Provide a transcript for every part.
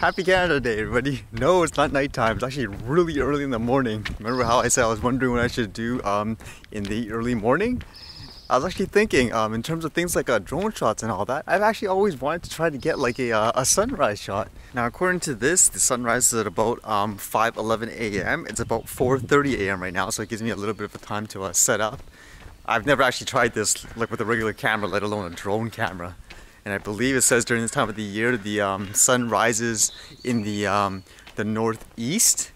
Happy Canada Day, everybody. No, it's not nighttime. It's actually really early in the morning. Remember how I said I was wondering what I should do in the early morning? I was actually thinking, in terms of things like drone shots and all that, I've actually always wanted to try to get like a sunrise shot. Now, according to this, the sunrise is at about 5:11 a.m. It's about 4:30 a.m. right now, so it gives me a little bit of a time to set up. I've never actually tried this like with a regular camera, let alone a drone camera. And I believe it says during this time of the year, the sun rises in the northeast.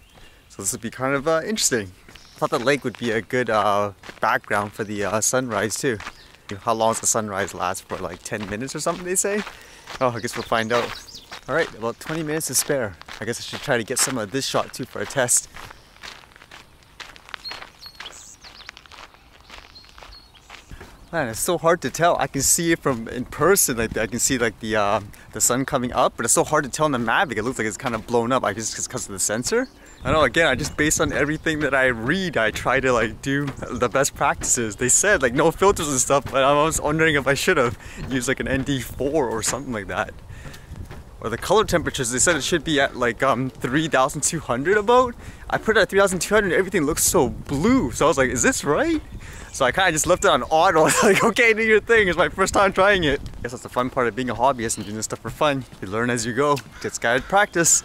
So this would be kind of interesting. I thought the lake would be a good background for the sunrise too. How long does the sunrise last for? Like 10 minutes or something, they say? Oh, I guess we'll find out. All right, about 20 minutes to spare. I guess I should try to get some of this shot too for a test. Man, it's so hard to tell. I can see it from in person, like I can see like the sun coming up, but it's so hard to tell in the Mavic. It looks like it's kind of blown up. I guess it's because of the sensor. I know. Again, I just based on everything that I read, I try to like do the best practices. They said like no filters and stuff, but I was wondering if I should have used like an ND4 or something like that. Or the color temperatures, they said it should be at like 3,200 about. I put it at 3,200 and everything looks so blue. So I was like, is this right? So I kind of just left it on auto. I was like, okay, do your thing. It's my first time trying it. I guess that's the fun part of being a hobbyist and doing this stuff for fun. You learn as you go. Just guided practice.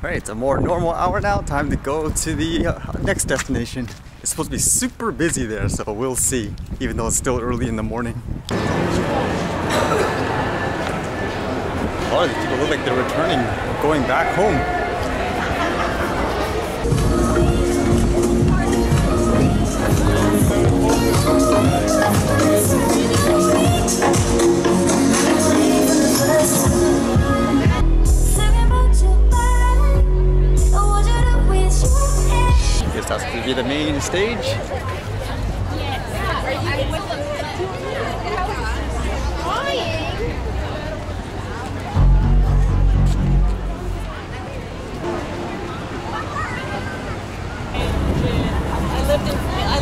Alright, it's a more normal hour now. Time to go to the next destination. It's supposed to be super busy there, so we'll see, even though it's still early in the morning. A lot of these people look like they're returning, going back home. That's to be the main stage. I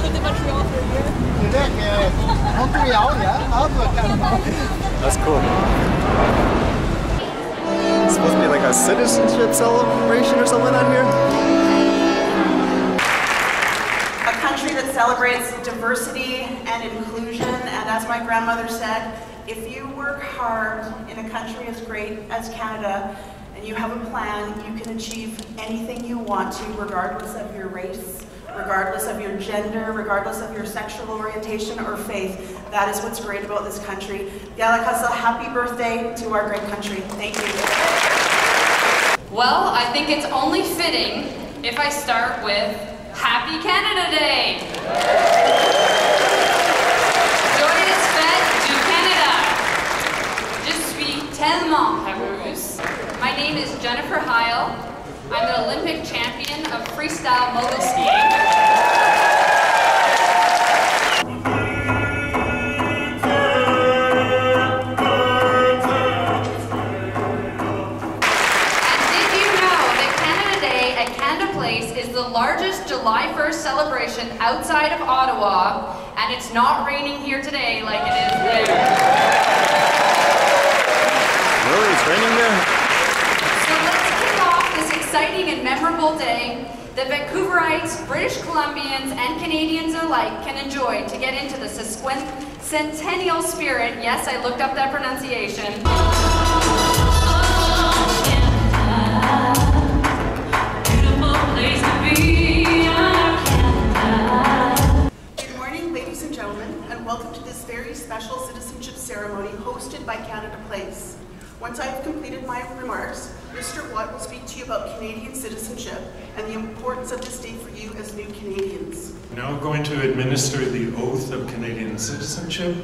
lived in Montreal for a year. That's cool. It's supposed to be like a citizenship celebration or something out here. A country that's celebrates diversity and inclusion, and as my grandmother said, if you work hard in a country as great as Canada, and you have a plan, you can achieve anything you want to, regardless of your race, regardless of your gender, regardless of your sexual orientation or faith. That is what's great about this country. Yalakasa, happy birthday to our great country. Thank you. Well, I think it's only fitting if I start with Happy Canada Day! Joyeux fête du Canada! Je suis tellement heureuse. My name is Jennifer Heil. I'm an Olympic champion of freestyle mogul skiing. Is the largest July 1st celebration outside of Ottawa, and it's not raining here today like it is there. Really? It's raining there? So let's kick off this exciting and memorable day that Vancouverites, British Columbians, and Canadians alike can enjoy to get into the sesquicentennial spirit. Yes, I looked up that pronunciation. Good morning, ladies and gentlemen, and welcome to this very special citizenship ceremony hosted by Canada Place. Once I have completed my remarks, Mr. Watt will speak to you about Canadian citizenship and the importance of this day for you as new Canadians. I'm now going to administer the oath of Canadian citizenship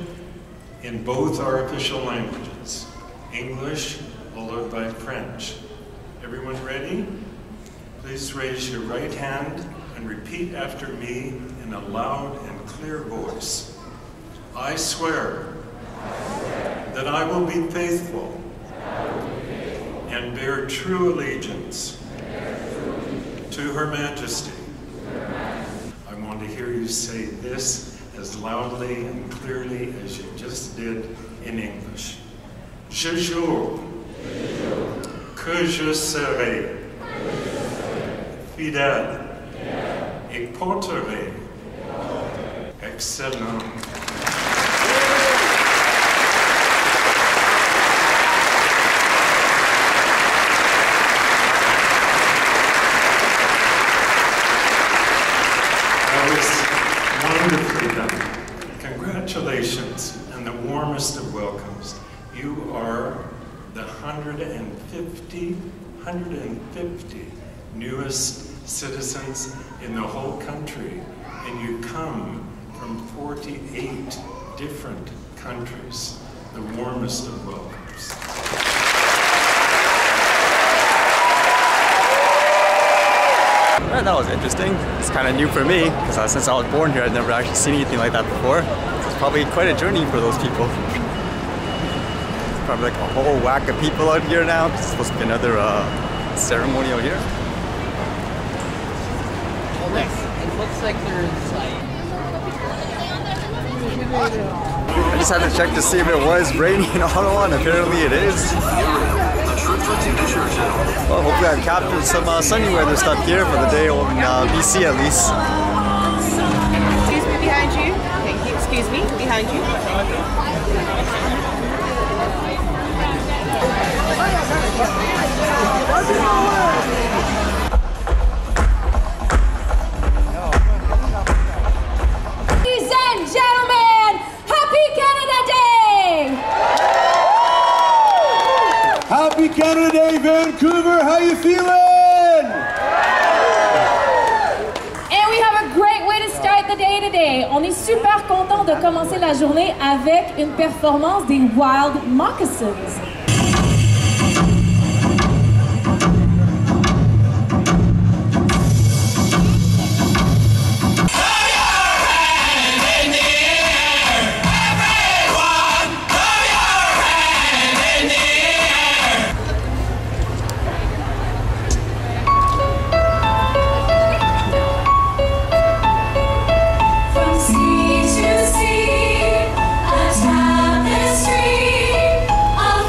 in both our official languages, English followed by French. Everyone ready? Please raise your right hand and repeat after me in a loud and clear voice. I swear that I will be faithful and bear true allegiance to Her Majesty. I want to hear you say this as loudly and clearly as you just did in English. Je jure que je serai fidèle et porterai excellent. That was wonderfully done. Congratulations and the warmest of welcomes. You are the 150 newest citizens in the whole country, and you come from 48 different countries. The warmest of welcomes. Yeah, that was interesting. It's kind of new for me, because since I was born here, I'd never actually seen anything like that before. So it's probably quite a journey for those people. It's probably like a whole whack of people out here now. It's supposed to be another ceremony out here. It looks like there's like... I just had to check to see if it was raining in Ottawa, and apparently it is. Well, hopefully I've captured some sunny weather stuff here for the day in BC at least. Excuse me, behind you. Thank you. Excuse me, behind you. Ladies and gentlemen, Happy Canada Day! Happy Canada Day, Vancouver! How you feeling? And we have a great way to start the day today. On est super content de commencer la journée avec une performance des Wild Moccasins. Sea to sea, a tapestry of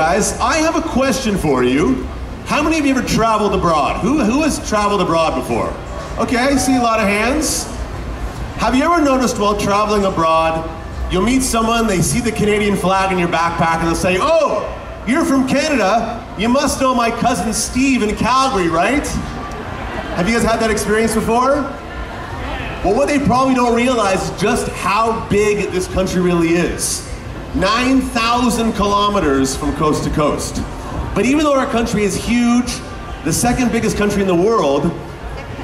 guys, I have a question for you. How many of you ever traveled abroad? Who has traveled abroad before? Okay, I see a lot of hands. Have you ever noticed while traveling abroad, you'll meet someone, they see the Canadian flag in your backpack and they'll say, "Oh, you're from Canada. You must know my cousin Steve in Calgary, right?" Have you guys had that experience before? Well, what they probably don't realize is just how big this country really is. 9,000 kilometers from coast to coast. But even though our country is huge, the second biggest country in the world,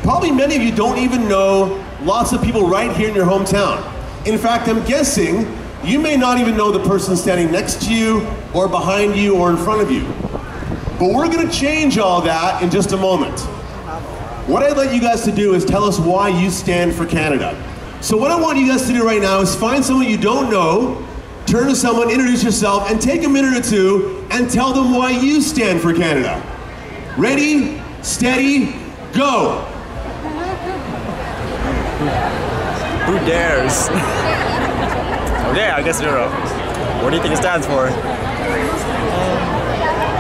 probably many of you don't even know lots of people right here in your hometown. In fact, I'm guessing you may not even know the person standing next to you, or behind you, or in front of you. But we're gonna change all that in just a moment. What I'd like you guys to do is tell us why you stand for Canada. So what I want you guys to do right now is find someone you don't know, turn to someone, introduce yourself, and take a minute or two and tell them why you stand for Canada. Ready, steady, go. Who dares? Okay, I guess Europe. What do you think it stands for?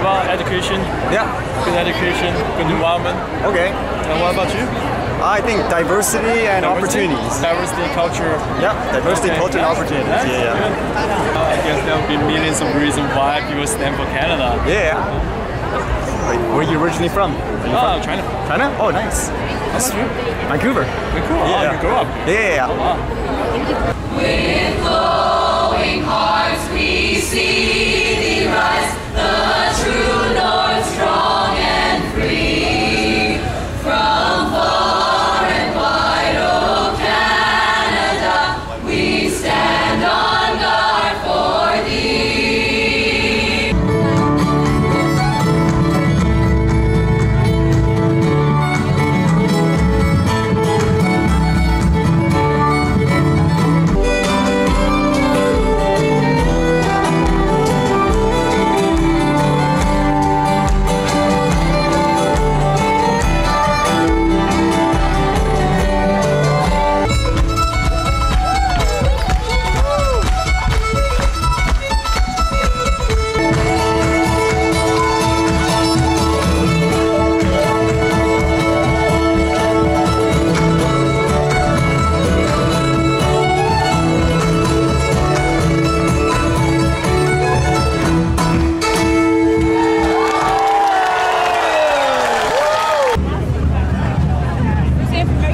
Well, education. Yeah. Good education, good environment. Okay. And what about you? I think diversity and opportunities. Diversity, culture. Yeah, diversity, Okay. culture, and opportunities. That's Yeah, good. I guess there will be millions of reasons why people stand for Canada. yeah. Wait, where are you originally from? Oh, China. China? Oh, nice. That's true. Vancouver. Cool. Yeah. Oh, you grew up. Yeah. With glowing hearts we see thee rise, the true North, strong and free. From far and wide, oh Canada, we stand on guard for thee.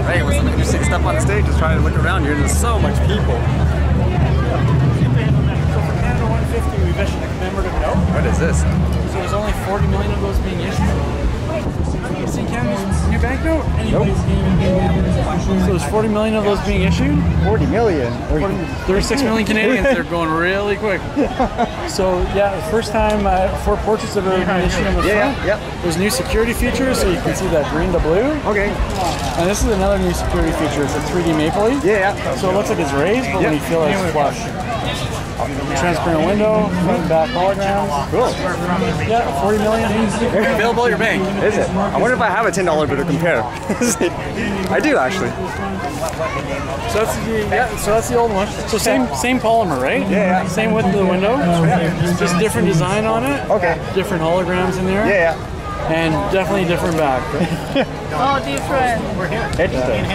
Hey, it was some interesting stuff on the stage. Just trying to look around here. There's so much people. Canada 150, we've issued a commemorative note. What is this? So there's only 40 million of those being issued. You see Canada's new banknote? So there's 40 million of those being issued. 40 million. 36 million Canadians. They're going really quick. So yeah, the first time 4 portraits have ever been issued on the front. Yeah. There's new security features, so you can see that green to blue. Okay. And this is another new security feature. It's a 3D maple leaf. Yeah. So it looks like it's raised, but when you feel it, it's flush. Transparent window, front and back holograms. Cool. Yeah, 40 million. Available at your bank. Is it? I wonder if I have a $10 bill to compare. I do actually. So that's the old one. So same polymer, right? Yeah. Same width of the window. Just different design on it. Okay. Different holograms in there. Yeah. And definitely different back. Oh, different. Interesting.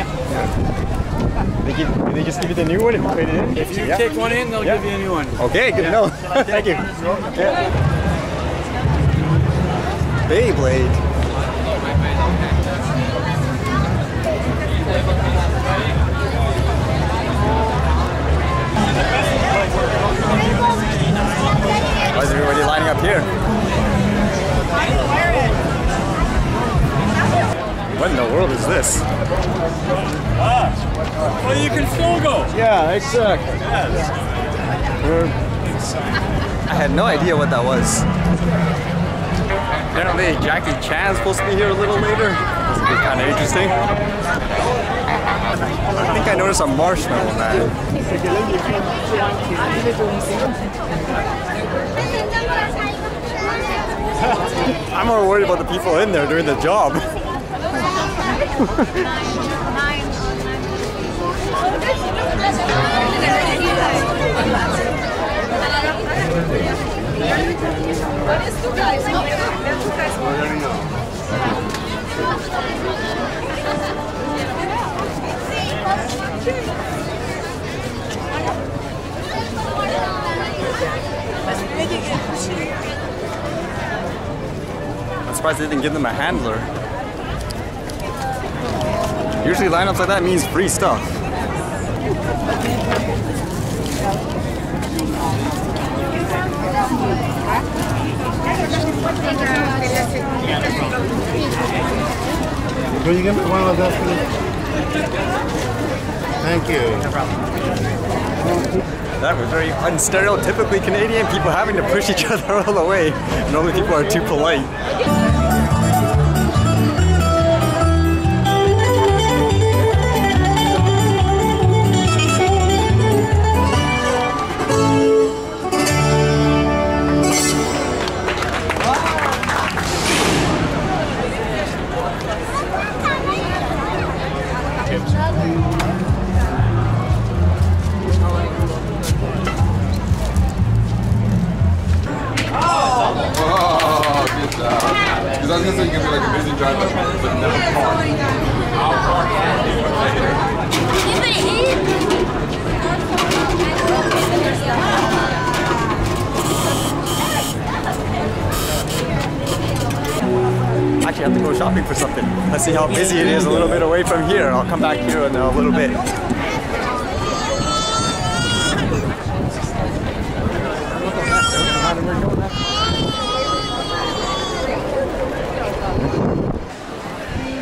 They just give you the new one and put it in? If you take one in, they'll give you a new one. Okay, good to know. Thank you. Beyblade. Why is everybody lining up here? What in the world is this? Well, you can still go. Yeah, exactly. I had no idea what that was. Apparently Jackie Chan's supposed to be here a little later. This will be kind of interesting. I think I noticed a marshmallow man. I'm more worried about the people in there doing the job. I'm surprised they didn't give them a handler. Usually lineups like that means free stuff. Will you give me one of those, please? Thank you. No problem. That was very unstereotypically Canadian, people having to push each other all the way. Normally people are too polite. Because I was going to say you can be like a busy driver, but never park. I'll park Actually, I have to go shopping for something. Let's see how busy it is a little bit away from here. I'll come back here in a little bit.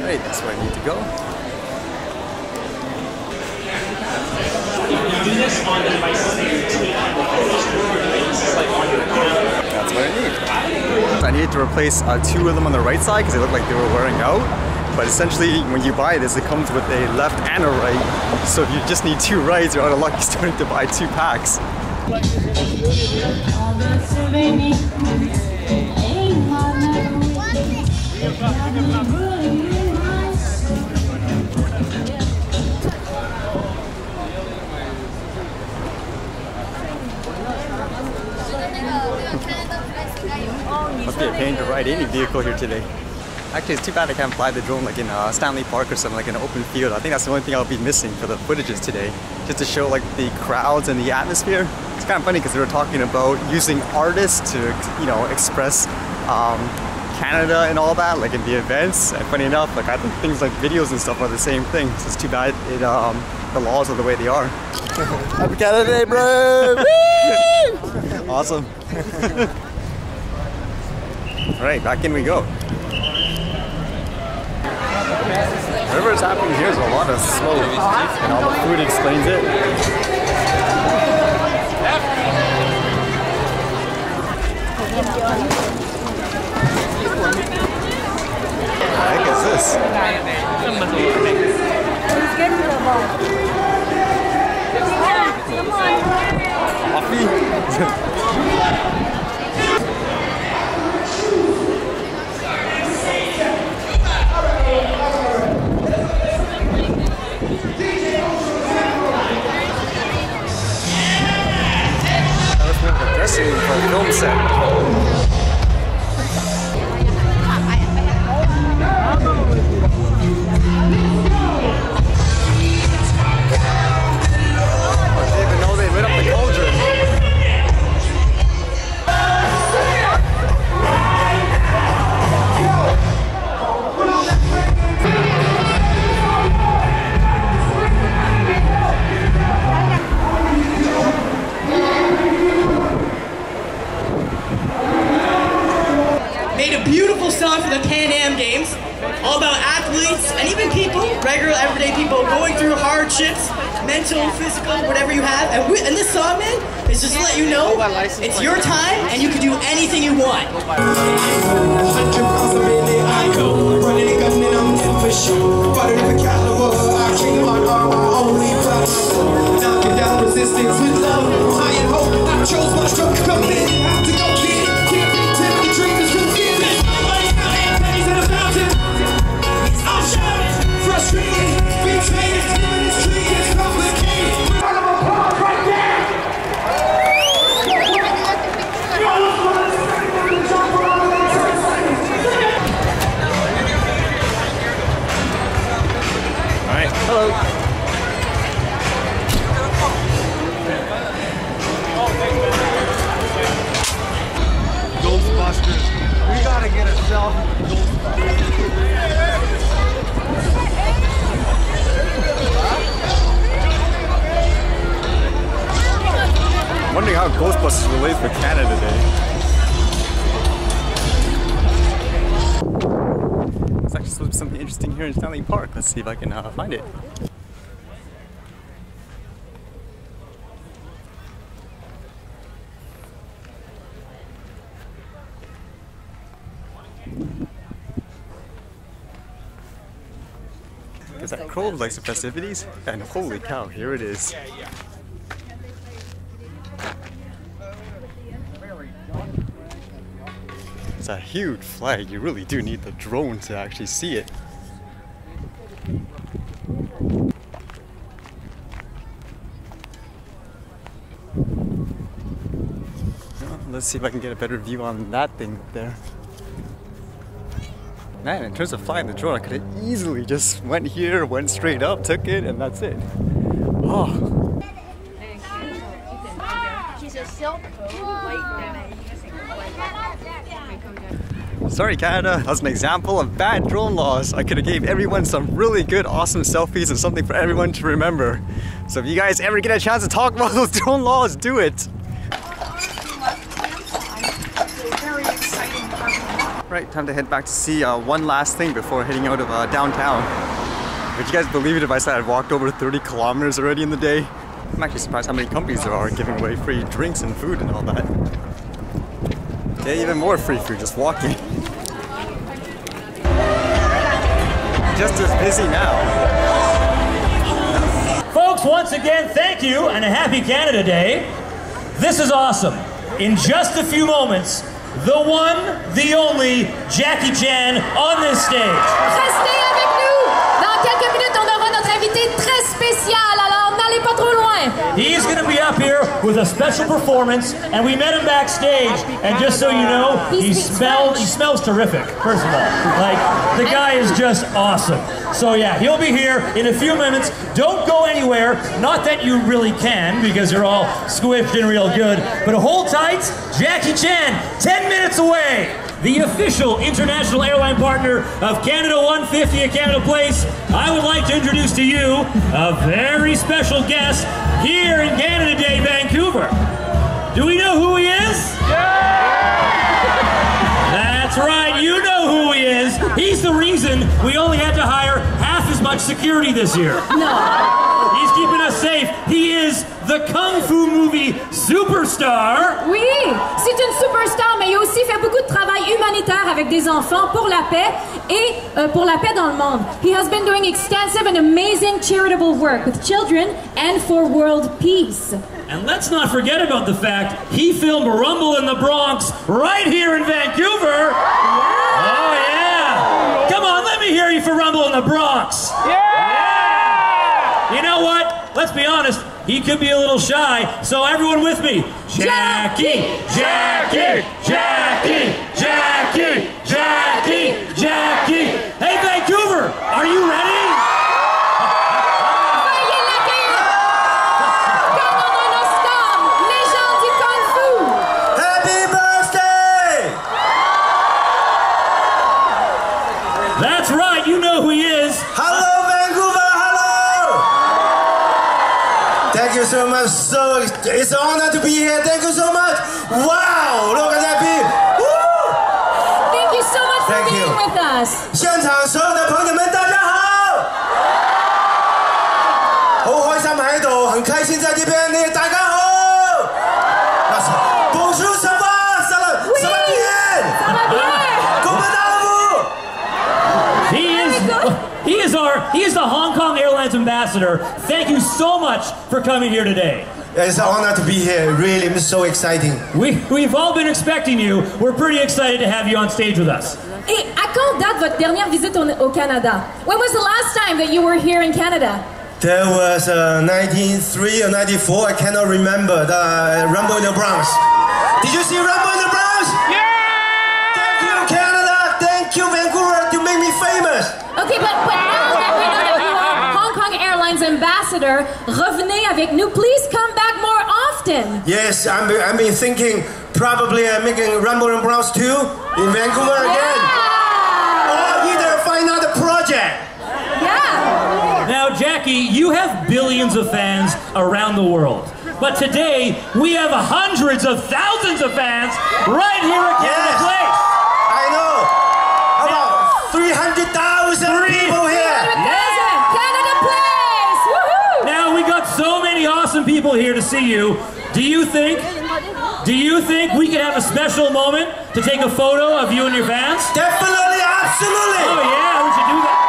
Right, that's where I need to go. That's what I need. I needed to replace 2 of them on the right side because they looked like they were wearing out. But essentially, when you buy this, it comes with a left and a right. So if you just need 2 rights, you're out of luck. You still need to buy 2 packs. Must be a pain to ride any vehicle here today. Actually, it's too bad I can't fly the drone like in Stanley Park or something, like in an open field. I think that's the only thing I'll be missing for the footages today, just to show like the crowds and the atmosphere. It's kind of funny because they were talking about using artists to, you know, express Canada and all that, like in the events. And funny enough, like I think things like videos and stuff are the same thing. So it's too bad the laws are the way they are. Happy Canada Day, bro! Awesome. All right, back in we go. Whatever is happening here is a lot of smoke, and all the food explains it. What the heck is this? Coffee? Dressing room for a film set. I didn't even know they lit up the cauldron. Made a beautiful song for the Pan Am Games, all about athletes and even people, regular everyday people going through hardships, mental, physical, whatever you have. And this song, man, is just to let you know it's your time and you can do anything you want. Knocking down resistance with love, I and hope. I chose my struggle, come in, have to go get it. The dream is fulfilled. Everybody's counting pennies in a fountain. I'm shouting, frustrated, betrayed, living this dream is complicated. Round of applause right there. Wondering how Ghostbusters relates with Canada Day. There's actually supposed to be something interesting here in Stanley Park. Let's see if I can find it. Is that Crow likes the festivities? And holy cow, here it is. It's a huge flag. You really do need the drone to actually see it. Well, let's see if I can get a better view on that thing up there. Man, in terms of flying the drone, I could have easily just went here, went straight up, took it, and that's it. Oh. Sorry Canada, that's an example of bad drone laws. I could have gave everyone some really good, awesome selfies and something for everyone to remember. So if you guys ever get a chance to talk about those drone laws, do it. Right, time to head back to see one last thing before heading out of downtown. Would you guys believe it if I said I'd walked over 30 kilometers already in the day? I'm actually surprised how many companies there are giving away free drinks and food and all that. Yeah, even more free food just walking. Just as busy now. Folks, once again, thank you and a happy Canada Day. This is awesome. In just a few moments, the one, the only Jackie Chan on this stage. Restez avec nous. Dans quelques minutes, on aura notre invité très spécial. Alors, n'allez pas trop loin. He's going to be up here with a special performance, and we met him backstage. And just so you know, he smells terrific. First of all, like the guy is just awesome. So yeah, he'll be here in a few minutes. Don't go anywhere. Not that you really can, because you're all squished and real good. But hold tight, Jackie Chan, 10 minutes away. The official international airline partner of Canada 150 at Canada Place, I would like to introduce to you a very special guest here in Canada Day, Vancouver. Do we know who he is? That's right, you know who he is. He's the reason we only had to hire half as much security this year. No. He's keeping us safe. He is the Kung Fu movie superstar. Oui, c'est une superstar, mais il a aussi fait beaucoup de travail humanitaire avec des enfants pour la paix et pour la paix dans le monde. He has been doing extensive and amazing charitable work with children and for world peace. And let's not forget about the fact he filmed Rumble in the Bronx right here in Vancouver. Yeah. Oh yeah! Come on, let me hear you for Rumble in the Bronx. Yeah! You know what? Let's be honest, he could be a little shy, so everyone with me. Jackie, Jackie, Jackie, Jackie, Jackie, Jackie. Hey Vancouver, are you ready? Happy birthday! That's right, you know who he is. Hello Vancouver, hello! Thank you so much. So it's an honor to be here. Thank you so much. Wow, look at that view. Woo! Thank you so much for being with us. 现场所有的朋友们，大家好！好開心喺度，很開心在這邊，你哋大家好。Bonjour, ça va? Ça va bien? Ça va bien? Comment allez-vous? He is the Hong Kong Airlines ambassador. Thank you so much for coming here today. It's an honor to be here. Really, it's so exciting. We've all been expecting you. We're pretty excited to have you on stage with us. Et à quand date votre dernière visite au Canada? When was the last time that you were here in Canada? There was 93 or 94, I cannot remember, the Rumble in the Bronx. Did you see Rumble in the Bronx? Yeah! Thank you, Canada. Thank you, Vancouver, to make me famous. Okay, but now that we know that you are Hong Kong Airlines ambassador, revenez avec nous. Please come back more often. Yes, I've been thinking probably making Rumble in the Bronx too in Vancouver again. have billions of fans around the world. But today, we have hundreds of thousands of fans right here at Canada Place. I know. About 300,000 people here. Canada Place! Woohoo! Now, we got so many awesome people here to see you. Do you think we could have a special moment to take a photo of you and your fans? Definitely, absolutely. Oh yeah, we should do that.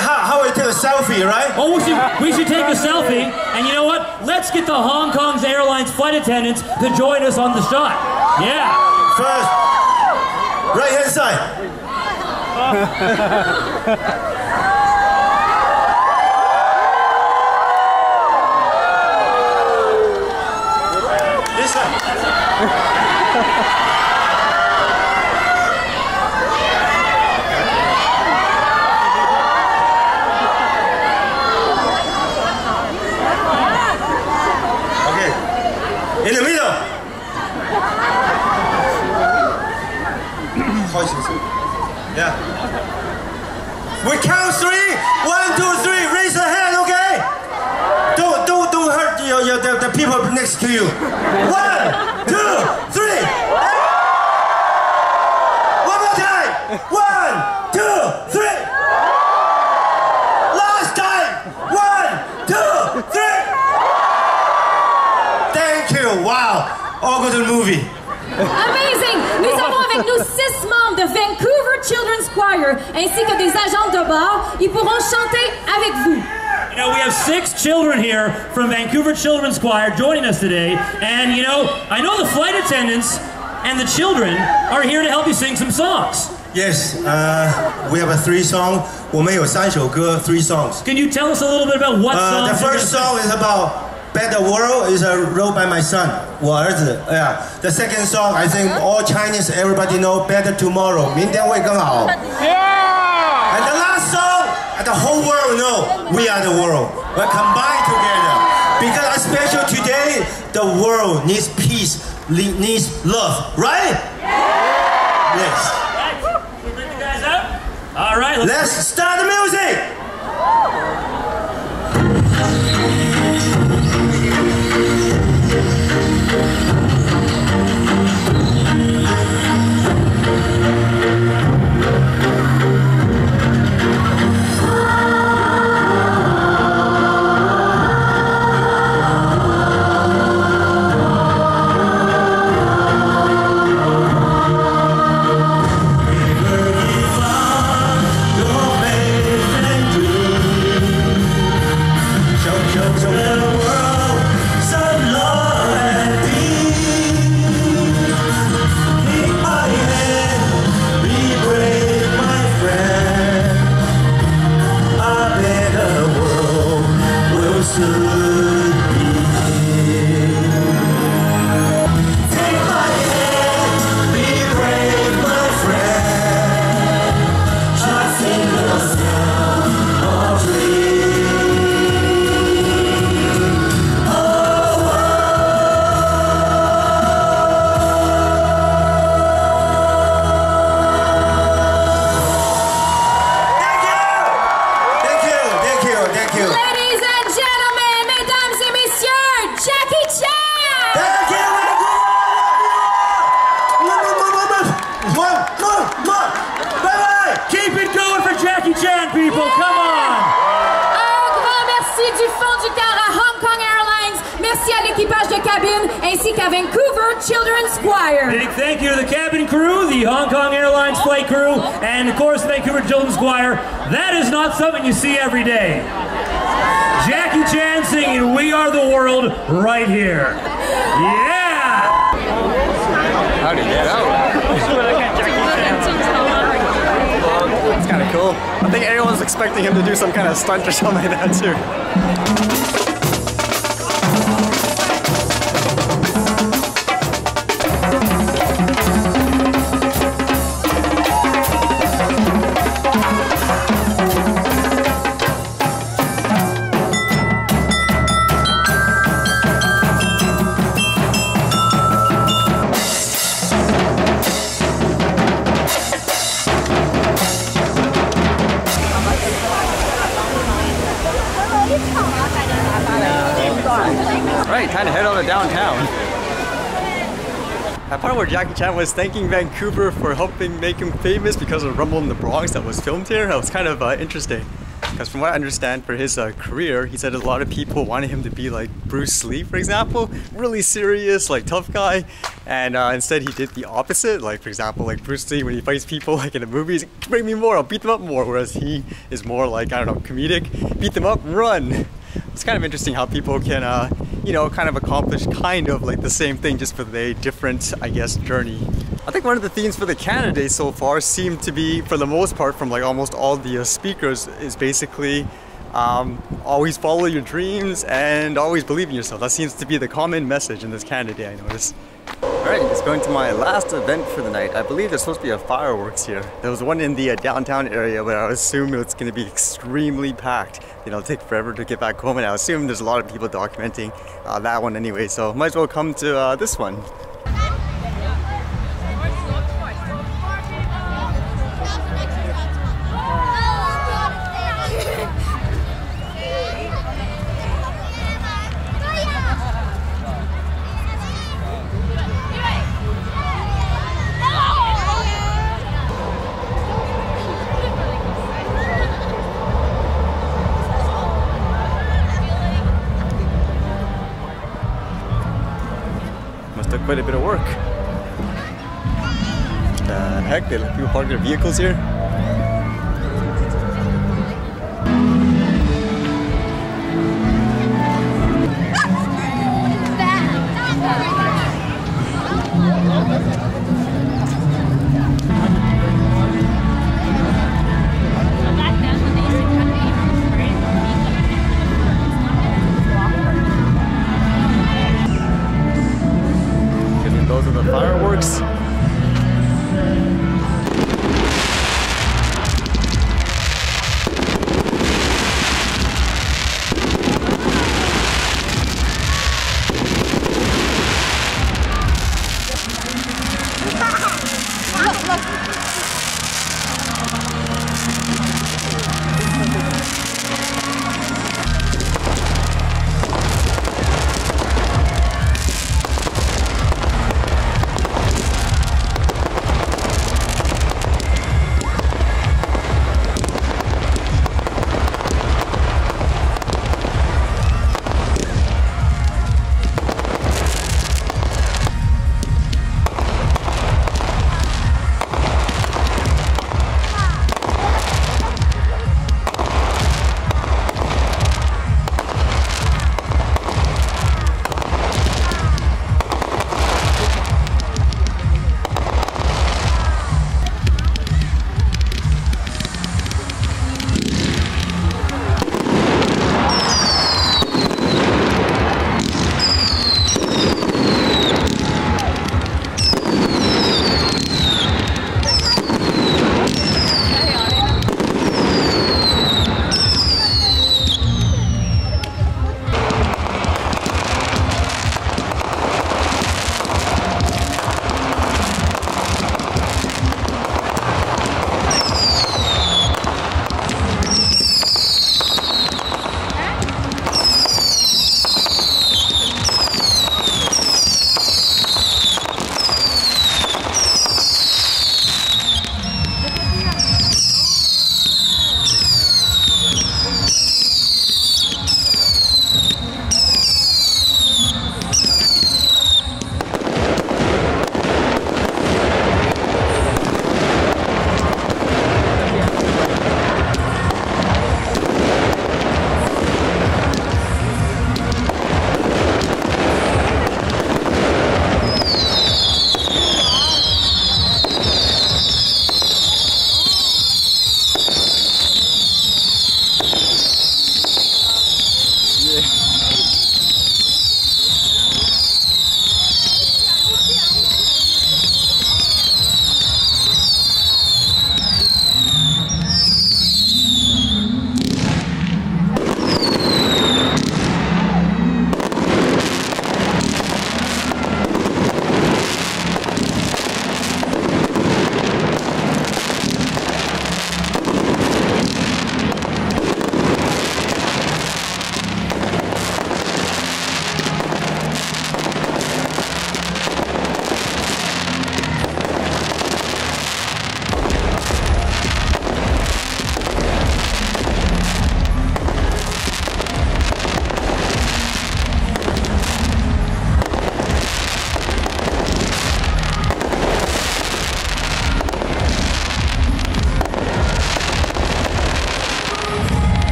How we take a selfie, right? Oh, we should take a selfie, and you know what? Let's get the Hong Kong Airlines flight attendants to join us on the shot. Yeah. First, right hand side. This side. In the middle. Yeah. We count 3. 1, 2, 3. Raise your hand, okay? Don't hurt the people next to you. 1, 2, 3. One more time. 1, 2, 3. Last time. 1, 2, 3. Thank you. Wow. All go to the movie. Amazing! Nous avons avec nous 6 membres de Vancouver Children's Choir ainsi que des agents de bar. Ils pourront chanter avec vous. You know, we have 6 children here from Vancouver Children's Choir joining us today. And you know, I know the flight attendants and the children are here to help you sing some songs. Yes, we have a 3 song. 我们有3首歌, 3 songs. Can you tell us a little bit about what songs? The first song is about Better World, is wrote by my son, 我儿子. Yeah. The second song, I think all Chinese, everybody know Better Tomorrow, 明天会更好. Yeah! And the last song, the whole world know we are the world. We're combined together. Because especially today, the world needs peace, needs love, right? Yeah! Yes. We'll bring you guys up. All right, let's start the music. Ainsi qu'à Vancouver Children's Choir. Big thank you to the cabin crew, the Hong Kong Airlines flight crew, and of course the Vancouver Children's Choir. That is not something you see every day. Jackie Chan singing "We Are the World" right here. Yeah! How'd he get out? That's kind of cool. I think everyone's expecting him to do some kind of stunt or something like that too. kind of head on to downtown. That part where Jackie Chan was thanking Vancouver for helping make him famous because of Rumble in the Bronx that was filmed here, that was kind of interesting. Because from what I understand for his career, he said a lot of people wanted him to be like Bruce Lee, for example, really serious, like tough guy, and instead he did the opposite. Like for example, like Bruce Lee, when he fights people like in the movies, bring me more, I'll beat them up more, whereas he is more like, I don't know, comedic, beat them up, run. It's kind of interesting how people can, you know, kind of accomplish kind of like the same thing just for a different, I guess, journey. I think one of the themes for the Canada Day so far seemed to be, for the most part, from like almost all the speakers, is basically always follow your dreams and always believe in yourself. That seems to be the common message in this Canada Day, I noticed. Alright, it's going to my last event for the night. I believe there's supposed to be a fireworks here. There was one in the downtown area, but I assume it's going to be extremely packed. You know, it'll take forever to get back home, and I assume there's a lot of people documenting that one anyway, so might as well come to this one. Quite a bit of work. The heck, they let people park their vehicles here. Those are the fireworks.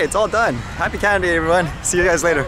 it's all done. Happy Canada Day, everyone. See you guys later.